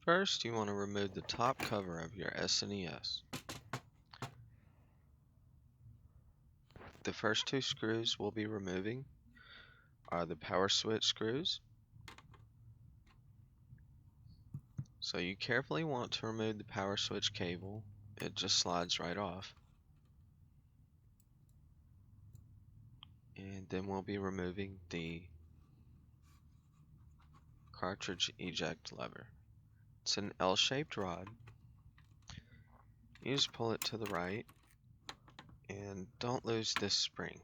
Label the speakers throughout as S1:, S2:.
S1: First, you want to remove the top cover of your SNES. The first two screws we'll be removing are the power switch screws. So you carefully want to remove the power switch cable. It just slides right off. And then we'll be removing the cartridge eject lever. It's an L-shaped rod. You just pull it to the right and don't lose this spring.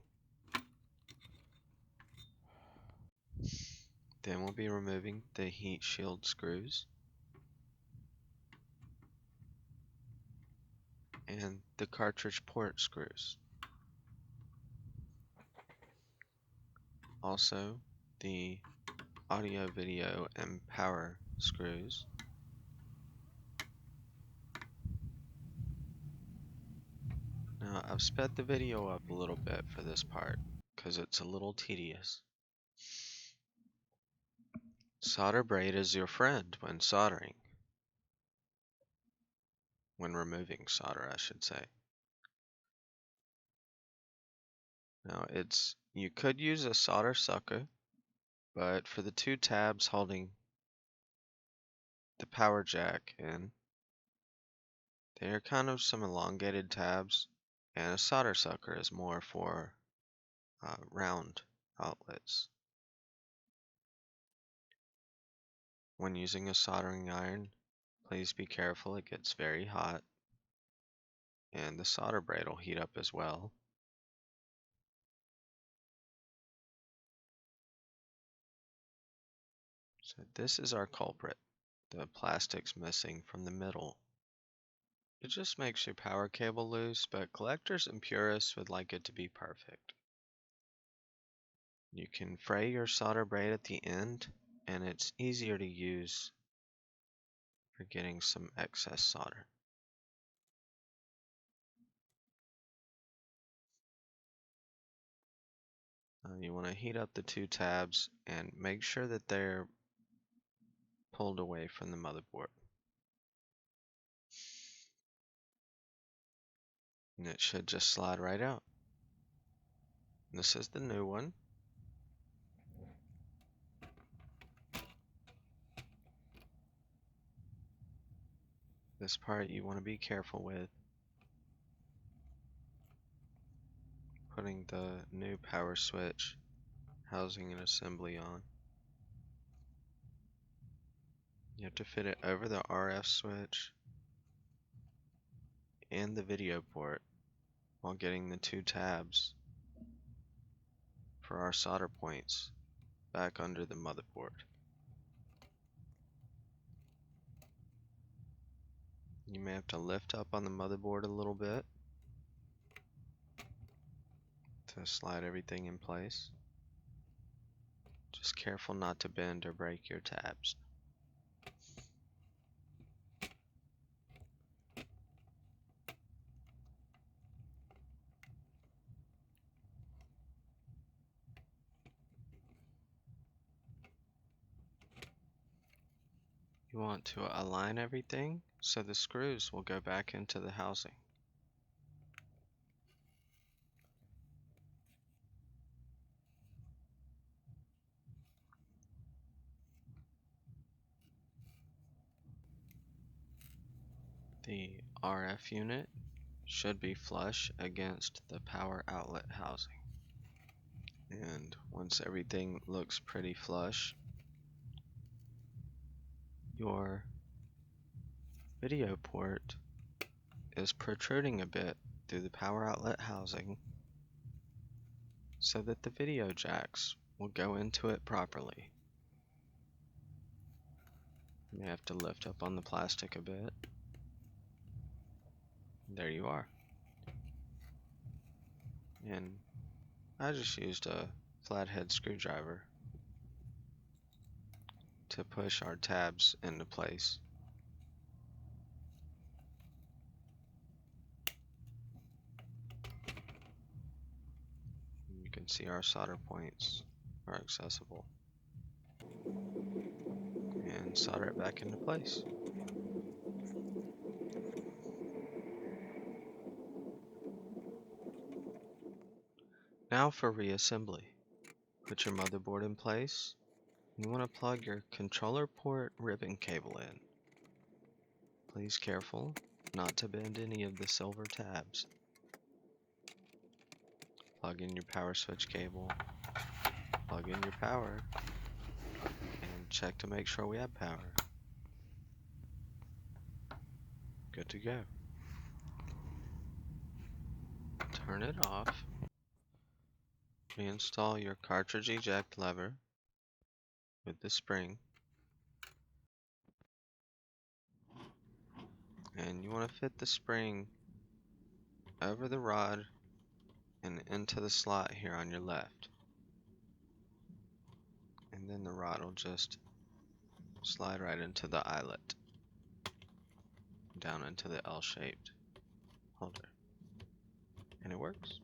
S1: Then we'll be removing the heat shield screws and the cartridge port screws. Also, the audio, video, and power screws. Now, I've sped the video up a little bit for this part because it's a little tedious. Solder braid is your friend when soldering. When removing solder, I should say. Now, you could use a solder sucker, but for the two tabs holding the power jack in, they're kind of some elongated tabs, and a solder sucker is more for round outlets. When using a soldering iron, please be careful, it gets very hot, and the solder braid will heat up as well. So this is our culprit. The plastic's missing from the middle. It just makes your power cable loose, but collectors and purists would like it to be perfect. You can fray your solder braid at the end, and it's easier to use for getting some excess solder. You want to heat up the two tabs and make sure that they're pulled away from the motherboard. And it should just slide right out. This is the new one. This part you want to be careful with. Putting the new power switch housing and assembly on. You have to fit it over the RF switch and the video port while getting the two tabs for our solder points back under the motherboard. You may have to lift up on the motherboard a little bit to slide everything in place. Just careful not to bend or break your tabs. You want to align everything so the screws will go back into the housing. The RF unit should be flush against the power outlet housing. And once everything looks pretty flush, your video port is protruding a bit through the power outlet housing so that the video jacks will go into it properly. You may have to lift up on the plastic a bit. There you are. And I just used a flathead screwdriver to push our tabs into place. You can see our solder points are accessible. And solder it back into place. Now for reassembly. Put your motherboard in place. You want to plug your controller port ribbon cable in. Please careful not to bend any of the silver tabs. Plug in your power switch cable, plug in your power, and check to make sure we have power. Good to go. Turn it off. Reinstall your cartridge eject lever with the spring. And you want to fit the spring over the rod and into the slot here on your left. And then the rod will just slide right into the eyelet, down into the L-shaped holder. And it works.